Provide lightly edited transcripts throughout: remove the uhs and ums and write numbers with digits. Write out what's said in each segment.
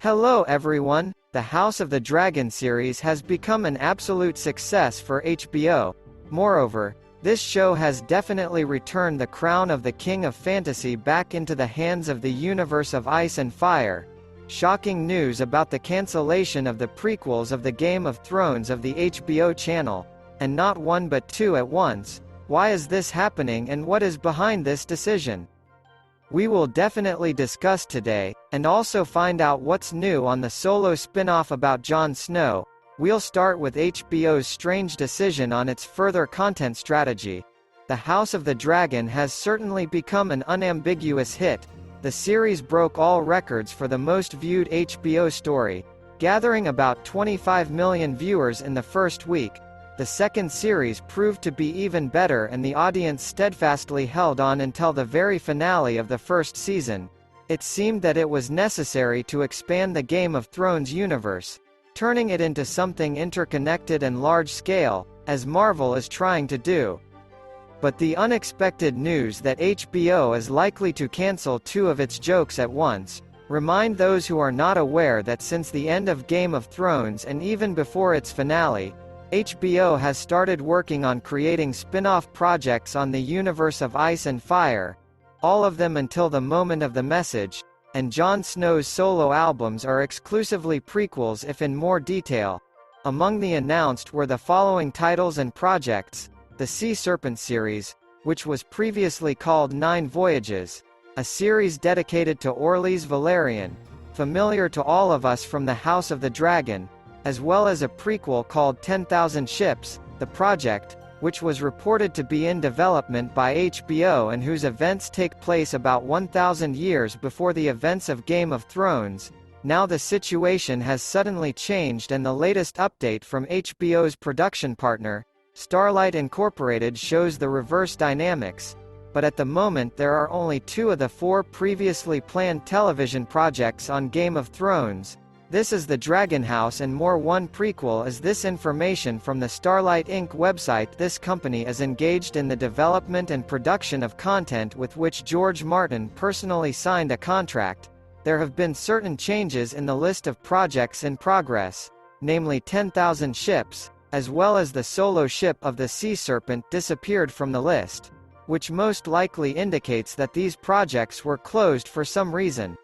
Hello everyone, the House of the Dragon series has become an absolute success for HBO. Moreover, this show has definitely returned the crown of the King of Fantasy back into the hands of the universe of Ice and Fire. Shocking news about the cancellation of the prequels of the Game of Thrones of the HBO channel. And not one but two at once. Why is this happening and what is behind this decision? We will definitely discuss today, and also find out what's new on the solo spin-off about Jon Snow. We'll start with HBO's strange decision on its further content strategy. The House of the Dragon has certainly become an unambiguous hit. The series broke all records for the most viewed HBO story, gathering about 25 million viewers in the first week. The second series proved to be even better and the audience steadfastly held on until the very finale of the first season. It seemed that it was necessary to expand the Game of Thrones universe, turning it into something interconnected and large-scale, as Marvel is trying to do. But the unexpected news that HBO is likely to cancel two of its jokes at once, remind those who are not aware that since the end of Game of Thrones and even before its finale, HBO has started working on creating spin-off projects on the universe of Ice and Fire, all of them until the moment of the message, and Jon Snow's solo albums are exclusively prequels if in more detail. Among the announced were the following titles and projects: the Sea Serpent series, which was previously called 9 Voyages, a series dedicated to Orlys Valerian, familiar to all of us from the House of the Dragon, as well as a prequel called 10,000 Ships, The Project, which was reported to be in development by HBO and whose events take place about 1,000 years before the events of Game of Thrones. Now the situation has suddenly changed and the latest update from HBO's production partner, Starlight Incorporated, shows the reverse dynamics. But at the moment there are only 2 of the 4 previously planned television projects on Game of Thrones. This is the Dragon House and more. One prequel is this information from the Starlight Inc. website. This company is engaged in the development and production of content with which George Martin personally signed a contract. There have been certain changes in the list of projects in progress, namely 10,000 Ships, as well as the solo ship of the Sea Serpent disappeared from the list, which most likely indicates that these projects were closed for some reason.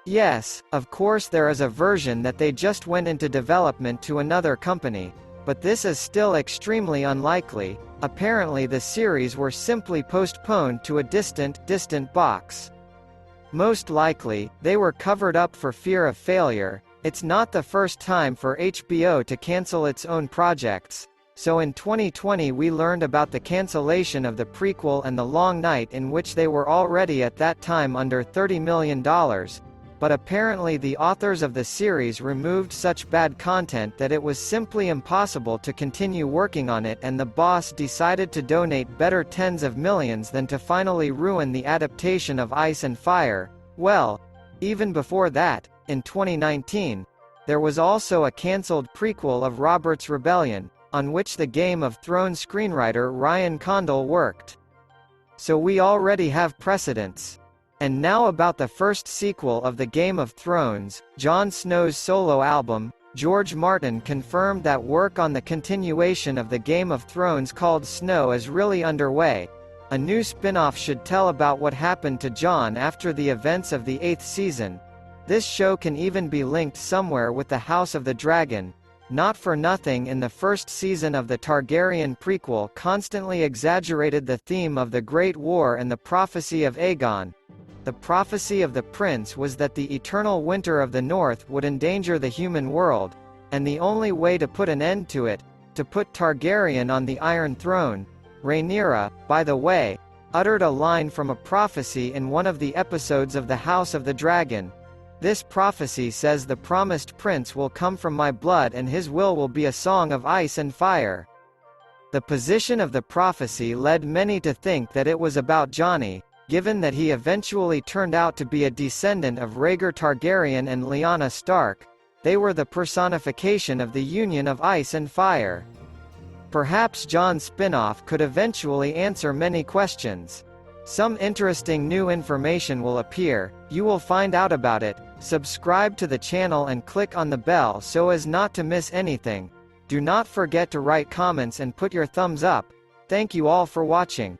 Yes, of course there is a version that they just went into development to another company, but this is still extremely unlikely. Apparently the series were simply postponed to a distant box. Most likely, they were covered up for fear of failure. It's not the first time for HBO to cancel its own projects. So in 2020 we learned about the cancellation of the prequel and The Long Night, in which they were already at that time under $30 million. But apparently the authors of the series removed such bad content that it was simply impossible to continue working on it, and the boss decided to donate better tens of millions than to finally ruin the adaptation of Ice and Fire. Well, even before that, in 2019, there was also a cancelled prequel of Robert's Rebellion, on which the Game of Thrones screenwriter Ryan Condal worked. So we already have precedents. And now about the first sequel of the Game of Thrones, Jon Snow's solo album. George Martin confirmed that work on the continuation of the Game of Thrones called Snow is really underway. A new spin-off should tell about what happened to Jon after the events of the 8th season. This show can even be linked somewhere with the House of the Dragon. Not for nothing, in the first season of the Targaryen prequel constantly exaggerated the theme of the Great War and the prophecy of Aegon. The prophecy of the prince was that the eternal winter of the north would endanger the human world, and the only way to put an end to it, to put Targaryen on the Iron Throne. Rhaenyra, by the way, uttered a line from a prophecy in one of the episodes of the House of the Dragon. This prophecy says the promised prince will come from my blood and his will be a song of ice and fire. The position of the prophecy led many to think that it was about Johnny, given that he eventually turned out to be a descendant of Rhaegar Targaryen and Lyanna Stark. They were the personification of the union of ice and fire. Perhaps Jon's spin-off could eventually answer many questions. Some interesting new information will appear, you will find out about it, Subscribe to the channel and click on the bell so as not to miss anything. Do not forget to write comments and put your thumbs up. Thank you all for watching.